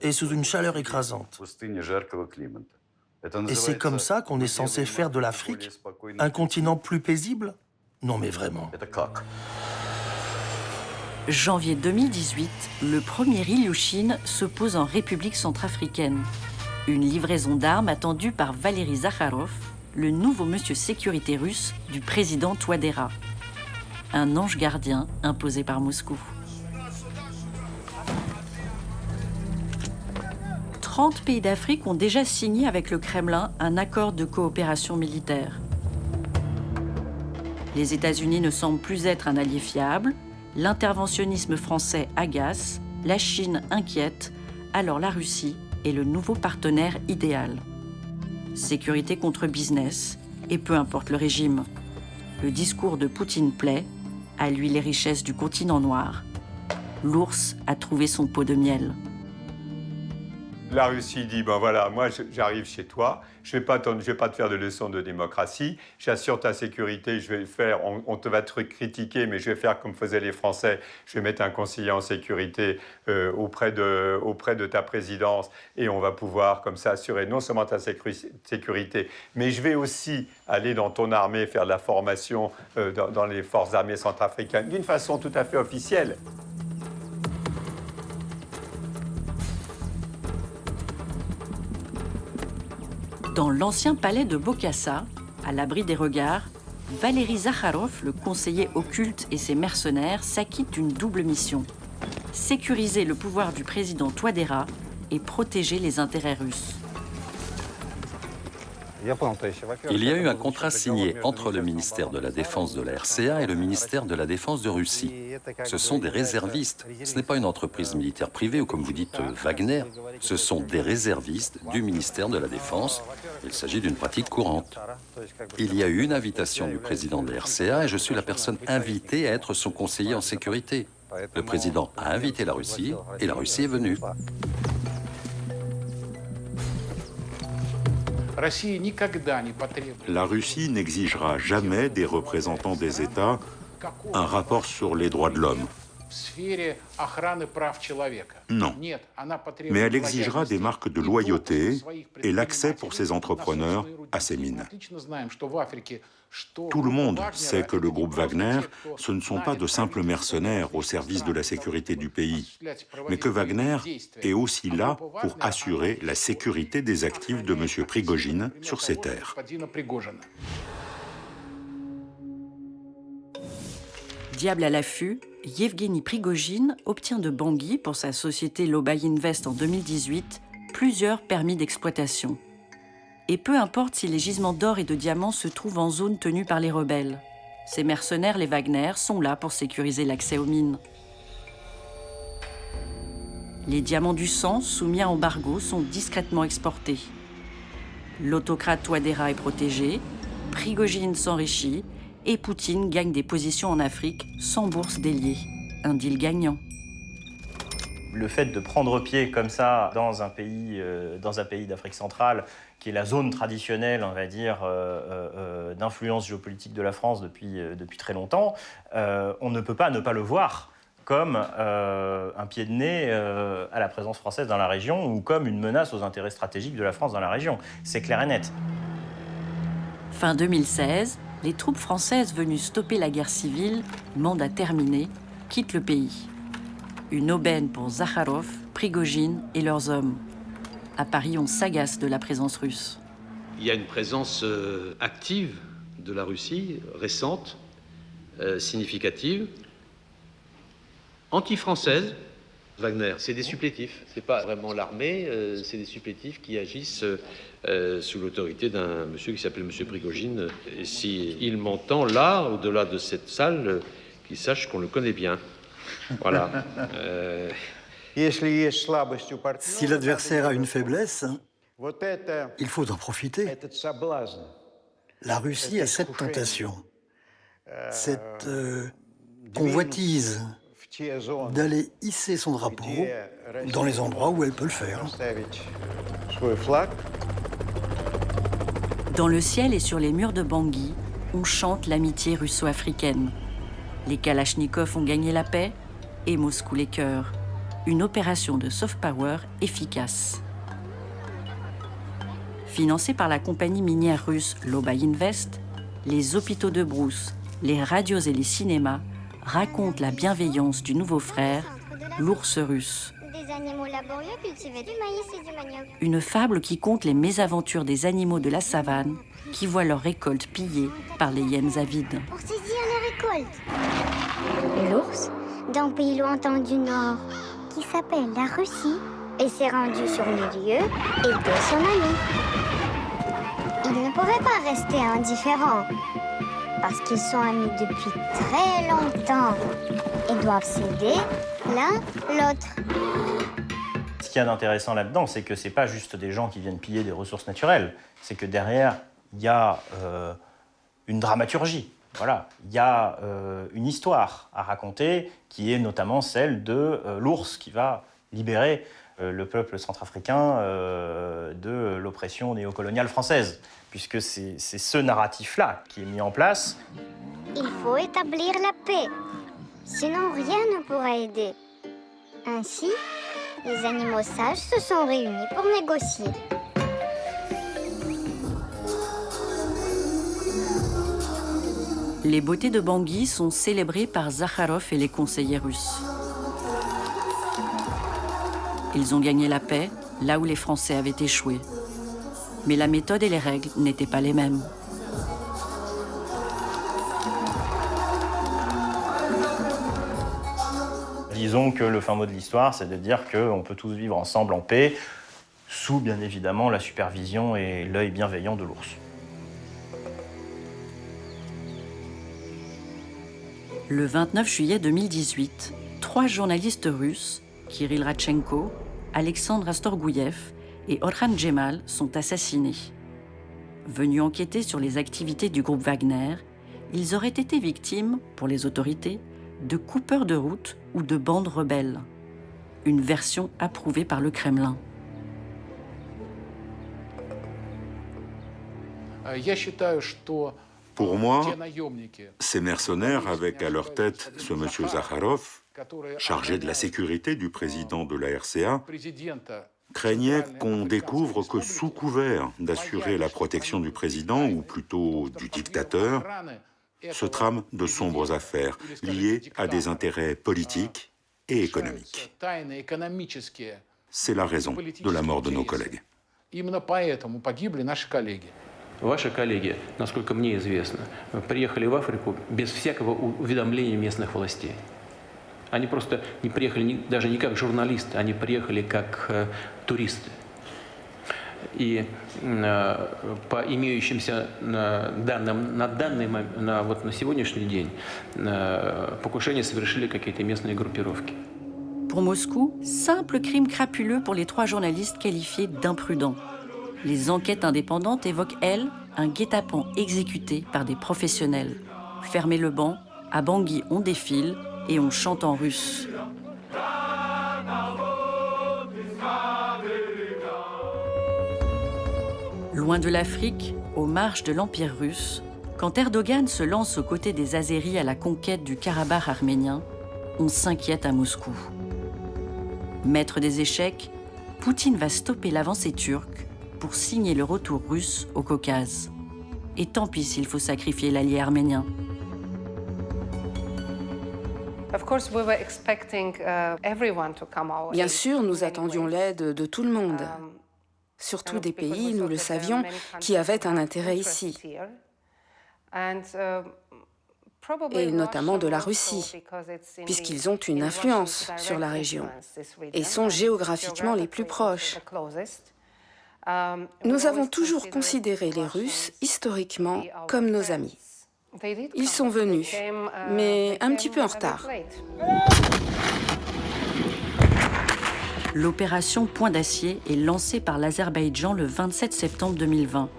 et sous une chaleur écrasante. » Et c'est comme ça qu'on est censé faire de l'Afrique un continent plus paisible? Non mais vraiment. Janvier 2018, le premier Ilyushin se pose en République centrafricaine. Une livraison d'armes attendue par Valery Zakharov, le nouveau monsieur sécurité russe du président Touadéra. Un ange gardien imposé par Moscou. 30 pays d'Afrique ont déjà signé avec le Kremlin un accord de coopération militaire. Les États-Unis ne semblent plus être un allié fiable, l'interventionnisme français agace, la Chine inquiète, alors la Russie est le nouveau partenaire idéal. Sécurité contre business, et peu importe le régime. Le discours de Poutine plaît, à lui les richesses du continent noir. L'ours a trouvé son pot de miel. La Russie dit, ben voilà, moi j'arrive chez toi, je vais pas te faire de leçons de démocratie, j'assure ta sécurité, je vais le faire, on te va te critiquer, mais je vais faire comme faisaient les Français, je vais mettre un conseiller en sécurité auprès de ta présidence et on va pouvoir comme ça assurer non seulement ta sécurité, mais je vais aussi aller dans ton armée, faire de la formation dans les forces armées centrafricaines d'une façon tout à fait officielle. Dans l'ancien palais de Bokassa, à l'abri des regards, Valery Zakharov, le conseiller occulte et ses mercenaires s'acquittent d'une double mission. Sécuriser le pouvoir du président Touadéra et protéger les intérêts russes. Il y a eu un contrat signé entre le ministère de la Défense de la RCA et le ministère de la Défense de Russie. Ce sont des réservistes. Ce n'est pas une entreprise militaire privée ou, comme vous dites, Wagner. Ce sont des réservistes du ministère de la Défense. Il s'agit d'une pratique courante. Il y a eu une invitation du président de la RCA et je suis la personne invitée à être son conseiller en sécurité. Le président a invité la Russie et la Russie est venue. La Russie n'exigera jamais des représentants des États un rapport sur les droits de l'homme. Non. Mais elle exigera des marques de loyauté et l'accès pour ses entrepreneurs à ces mines. Tout le monde sait que le groupe Wagner, ce ne sont pas de simples mercenaires au service de la sécurité du pays, mais que Wagner est aussi là pour assurer la sécurité des actifs de M. Prigojine sur ses terres. Diable à l'affût, Yevgeny Prigojine obtient de Bangui, pour sa société Lobay Invest en 2018, plusieurs permis d'exploitation. Et peu importe si les gisements d'or et de diamants se trouvent en zone tenue par les rebelles. Ces mercenaires, les Wagner, sont là pour sécuriser l'accès aux mines. Les diamants du sang, soumis à embargo, sont discrètement exportés. L'autocrate Touadéra est protégé, Prigojine s'enrichit et Poutine gagne des positions en Afrique sans bourse déliée. Un deal gagnant. Le fait de prendre pied comme ça dans un pays d'Afrique centrale, qui est la zone traditionnelle, on va dire, d'influence géopolitique de la France depuis très longtemps, on ne peut pas ne pas le voir comme un pied de nez à la présence française dans la région ou comme une menace aux intérêts stratégiques de la France dans la région. C'est clair et net. Fin 2016, les troupes françaises venues stopper la guerre civile, mandat terminé, quittent le pays. Une aubaine pour Zakharov, Prigojine et leurs hommes. À Paris, on s'agace de la présence russe. Il y a une présence active de la Russie, récente, significative, anti-française. Wagner, c'est des supplétifs. C'est pas vraiment l'armée, c'est des supplétifs qui agissent sous l'autorité d'un monsieur qui s'appelle monsieur Prigojine. Et s'il m'entend là, au-delà de cette salle, qu'il sache qu'on le connaît bien. Voilà. Si l'adversaire a une faiblesse, il faut en profiter. La Russie a cette tentation, cette convoitise d'aller hisser son drapeau dans les endroits où elle peut le faire. Dans le ciel et sur les murs de Bangui, on chante l'amitié russo-africaine. Les Kalachnikovs ont gagné la paix et Moscou les cœurs. Une opération de soft power efficace. Financée par la compagnie minière russe Lobay Invest, les hôpitaux de brousse, les radios et les cinémas racontent la bienveillance du nouveau frère, l'ours russe. Des animaux laborieux cultivaient du maïs et du manioc. Une fable qui conte les mésaventures des animaux de la savane qui voient leur récolte pillée par les hyènes avides. Pour saisir les récoltes. L'ours, d'un pays lointain du Nord, qui s'appelle la Russie, et s'est rendu sur le lieu et de son ami. Il ne pouvait pas rester indifférent, parce qu'ils sont amis depuis très longtemps et doivent s'aider l'un l'autre. Ce qu'il y a d'intéressant là-dedans, c'est que ce n'est pas juste des gens qui viennent piller des ressources naturelles, c'est que derrière, il y a une dramaturgie. Voilà, il y a une histoire à raconter qui est notamment celle de l'ours qui va libérer le peuple centrafricain de l'oppression néocoloniale française, puisque c'est ce narratif-là qui est mis en place. Il faut établir la paix, sinon rien ne pourra aider. Ainsi, les animaux sages se sont réunis pour négocier. Les beautés de Bangui sont célébrées par Zakharov et les conseillers russes. Ils ont gagné la paix là où les Français avaient échoué. Mais la méthode et les règles n'étaient pas les mêmes. Disons que le fin mot de l'histoire, c'est de dire qu'on peut tous vivre ensemble en paix, sous bien évidemment la supervision et l'œil bienveillant de l'ours. Le 29 juillet 2018, 3 journalistes russes, Kirill Radchenko, Alexandre Astorgouyev et Orhan Djemal, sont assassinés. Venus enquêter sur les activités du groupe Wagner, ils auraient été victimes, pour les autorités, de coupeurs de route ou de bandes rebelles. Une version approuvée par le Kremlin. Pour moi, ces mercenaires, avec à leur tête ce monsieur Zakharov, chargé de la sécurité du président de la RCA, craignaient qu'on découvre que sous couvert d'assurer la protection du président, ou plutôt du dictateur, se trament de sombres affaires liées à des intérêts politiques et économiques. C'est la raison de la mort de nos collègues. Ваши коллеги, насколько мне известно, приехали в Африку без всякого уведомления местных властей. Они просто не приехали даже не как журналисты, они приехали как туристы. И по имеющимся данным на сегодняшний день покушение совершили какие-то местные группировки. Pour Moscou, simple crime crapuleux pour les 3 journalistes qualifiés d'imprudents. Les enquêtes indépendantes évoquent, elles, un guet-apens exécuté par des professionnels. Fermez le banc, à Bangui on défile et on chante en russe. Loin de l'Afrique, aux marges de l'Empire russe, quand Erdogan se lance aux côtés des Azéris à la conquête du Karabakh arménien, on s'inquiète à Moscou. Maître des échecs, Poutine va stopper l'avancée turque pour signer le retour russe au Caucase. Et tant pis s'il faut sacrifier l'allié arménien. Bien sûr, nous attendions l'aide de tout le monde, surtout des pays, nous le savions, qui avaient un intérêt ici, et notamment de la Russie, puisqu'ils ont une influence sur la région et sont géographiquement les plus proches. Nous avons toujours considéré les Russes historiquement comme nos amis. Ils sont venus, mais un petit peu en retard. L'opération Point d'Acier est lancée par l'Azerbaïdjan le 27 septembre 2020.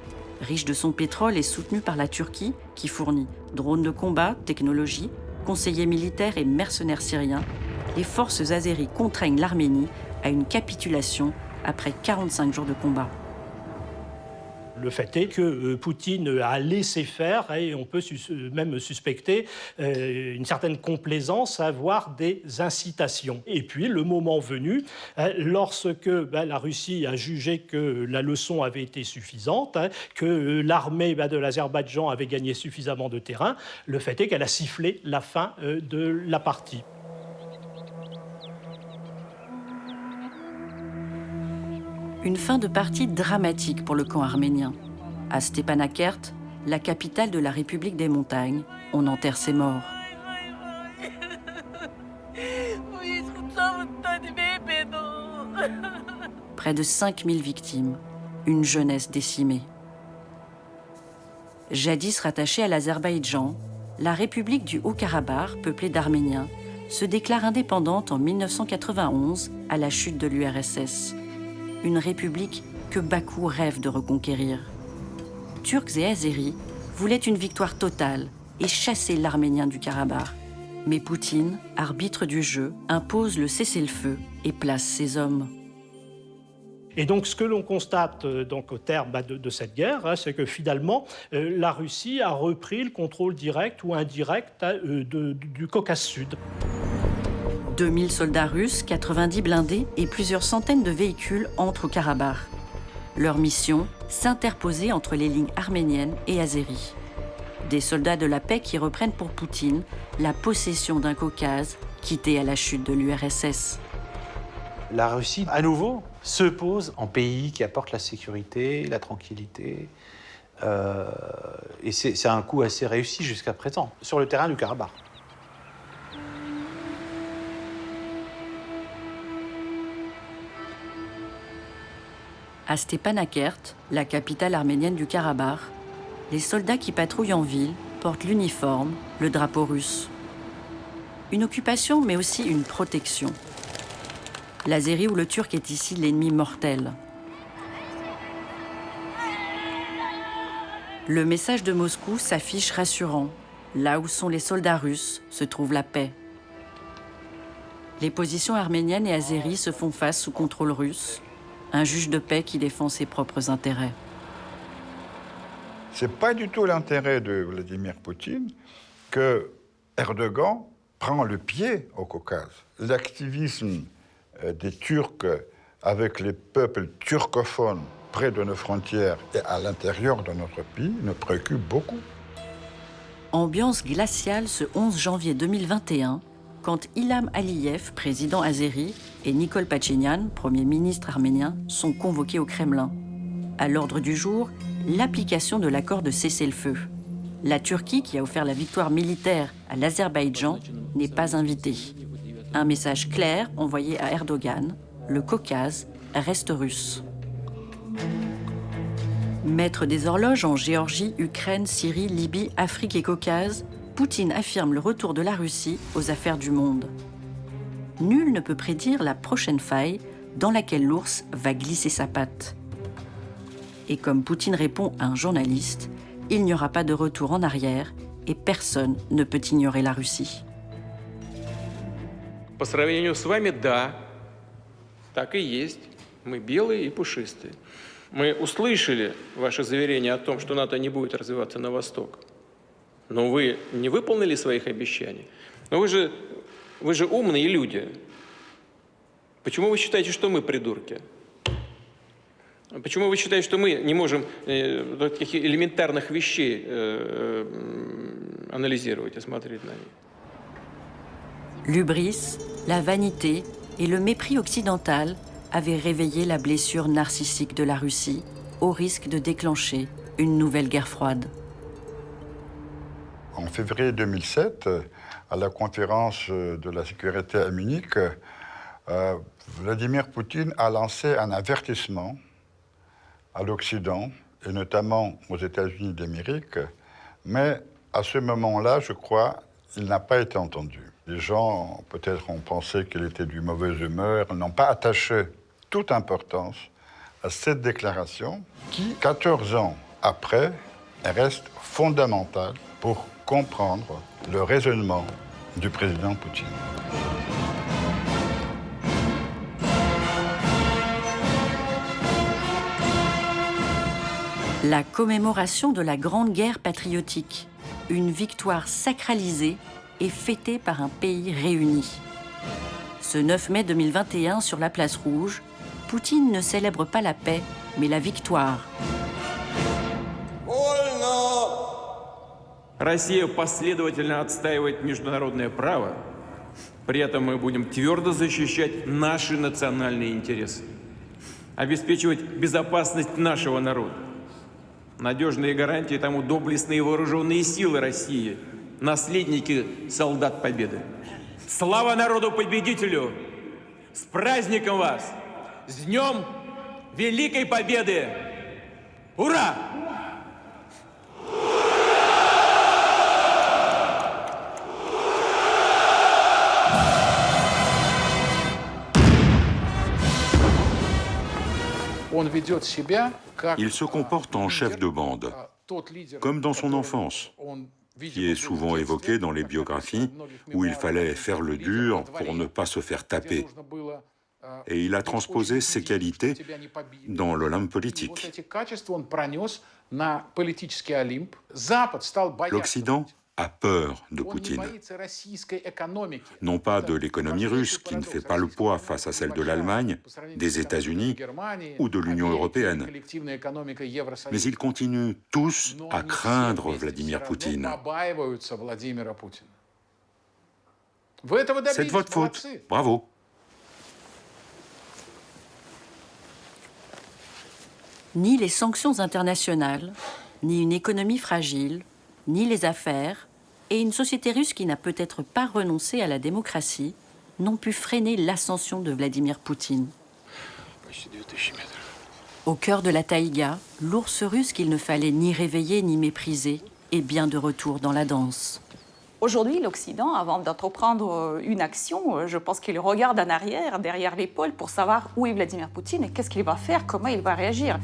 Riche de son pétrole et soutenue par la Turquie, qui fournit drones de combat, technologie, conseillers militaires et mercenaires syriens, les forces azéries contraignent l'Arménie à une capitulation après 45 jours de combat. Le fait est que Poutine a laissé faire, et on peut même suspecter une certaine complaisance, voire des incitations. Et puis, le moment venu, lorsque la Russie a jugé que la leçon avait été suffisante, que l'armée de l'Azerbaïdjan avait gagné suffisamment de terrain, le fait est qu'elle a sifflé la fin de la partie. Une fin de partie dramatique pour le camp arménien. À Stepanakert, la capitale de la République des montagnes, on enterre ses morts. Près de 5000 victimes, une jeunesse décimée. Jadis rattachée à l'Azerbaïdjan, la République du Haut-Karabakh, peuplée d'Arméniens, se déclare indépendante en 1991 à la chute de l'URSS. Une république que Bakou rêve de reconquérir. Turcs et Azéris voulaient une victoire totale et chasser l'Arménien du Karabakh. Mais Poutine, arbitre du jeu, impose le cessez-le-feu et place ses hommes. Et donc, ce que l'on constate donc, au terme de cette guerre, c'est que finalement, la Russie a repris le contrôle direct ou indirect du Caucase Sud. 2000 soldats russes, 90 blindés et plusieurs centaines de véhicules entrent au Karabakh. Leur mission, s'interposer entre les lignes arméniennes et azéries. Des soldats de la paix qui reprennent pour Poutine la possession d'un Caucase quitté à la chute de l'URSS. La Russie, à nouveau, se pose en pays qui apporte la sécurité, la tranquillité. Et c'est un coup assez réussi jusqu'à présent, sur le terrain du Karabakh. À Stepanakert, la capitale arménienne du Karabakh, les soldats qui patrouillent en ville portent l'uniforme, le drapeau russe. Une occupation, mais aussi une protection. L'Azéri ou le Turc est ici l'ennemi mortel. Le message de Moscou s'affiche rassurant. Là où sont les soldats russes se trouve la paix. Les positions arméniennes et azéries se font face sous contrôle russe. Un juge de paix qui défend ses propres intérêts. Ce n'est pas du tout l'intérêt de Vladimir Poutine que Erdogan prend le pied au Caucase. L'activisme des Turcs avec les peuples turcophones près de nos frontières et à l'intérieur de notre pays nous préoccupe beaucoup. Ambiance glaciale ce 11 janvier 2021, quand Ilham Aliyev, président azéri, et Nikol Pachinian, Premier ministre arménien, sont convoqués au Kremlin. À l'ordre du jour, l'application de l'accord de cessez-le-feu. La Turquie, qui a offert la victoire militaire à l'Azerbaïdjan, n'est pas invitée. Un message clair envoyé à Erdogan, le Caucase reste russe. Maître des horloges en Géorgie, Ukraine, Syrie, Libye, Afrique et Caucase, Poutine affirme le retour de la Russie aux affaires du monde. Nul ne peut prédire la prochaine faille dans laquelle l'ours va glisser sa patte. Et comme Poutine répond à un journaliste, il n'y aura pas de retour en arrière et personne ne peut ignorer la Russie. По сравнению с вами, да, так и есть. Мы белые и пушистые. Мы услышали ваше заверение о том, что НАТО не будет развиваться на восток. Но вы не выполнили своих обещаний. Но вы же умные люди. Почему вы считаете, что мы придурки? Почему вы считаете, что мы не можем таких элементарных вещей анализировать и смотреть на них? L'hubris, la vanité et le mépris occidental avaient réveillé la blessure narcissique de la Russie au risque de déclencher une nouvelle guerre froide. En février 2007, à la conférence de la sécurité à Munich, Vladimir Poutine a lancé un avertissement à l'Occident, et notamment aux États-Unis d'Amérique, mais à ce moment-là, je crois, il n'a pas été entendu. Les gens, peut-être, ont pensé qu'il était de mauvaise humeur, n'ont pas attaché toute importance à cette déclaration qui, 14 ans après, reste fondamentale pour comprendre le raisonnement du président Poutine. La commémoration de la Grande Guerre patriotique, une victoire sacralisée et fêtée par un pays réuni. Ce 9 mai 2021, sur la place Rouge, Poutine ne célèbre pas la paix, mais la victoire. Россия последовательно отстаивает международное право. При этом мы будем твердо защищать наши национальные интересы, обеспечивать безопасность нашего народа. Надежные гарантии тому доблестные вооруженные силы России, наследники солдат Победы. Слава народу-победителю! С праздником вас! С Днем Великой Победы! Ура! Il se comporte en chef de bande, comme dans son enfance, qui est souvent évoqué dans les biographies, où il fallait faire le dur pour ne pas se faire taper. Et il a transposé ces qualités dans l'Olympe politique. L'Occident a peur de Poutine. Non pas de l'économie russe, qui ne fait pas le poids face à celle de l'Allemagne, des États-Unis ou de l'Union européenne. Mais ils continuent tous à craindre Vladimir Poutine. C'est de votre faute. Bravo. Ni les sanctions internationales, ni une économie fragile, ni les affaires, et une société russe qui n'a peut-être pas renoncé à la démocratie, n'ont pu freiner l'ascension de Vladimir Poutine. Au cœur de la taïga, l'ours russe qu'il ne fallait ni réveiller ni mépriser est bien de retour dans la danse. Aujourd'hui, l'Occident, avant d'entreprendre une action, je pense qu'il regarde en arrière, derrière l'épaule, pour savoir où est Vladimir Poutine et qu'est-ce qu'il va faire, comment il va réagir.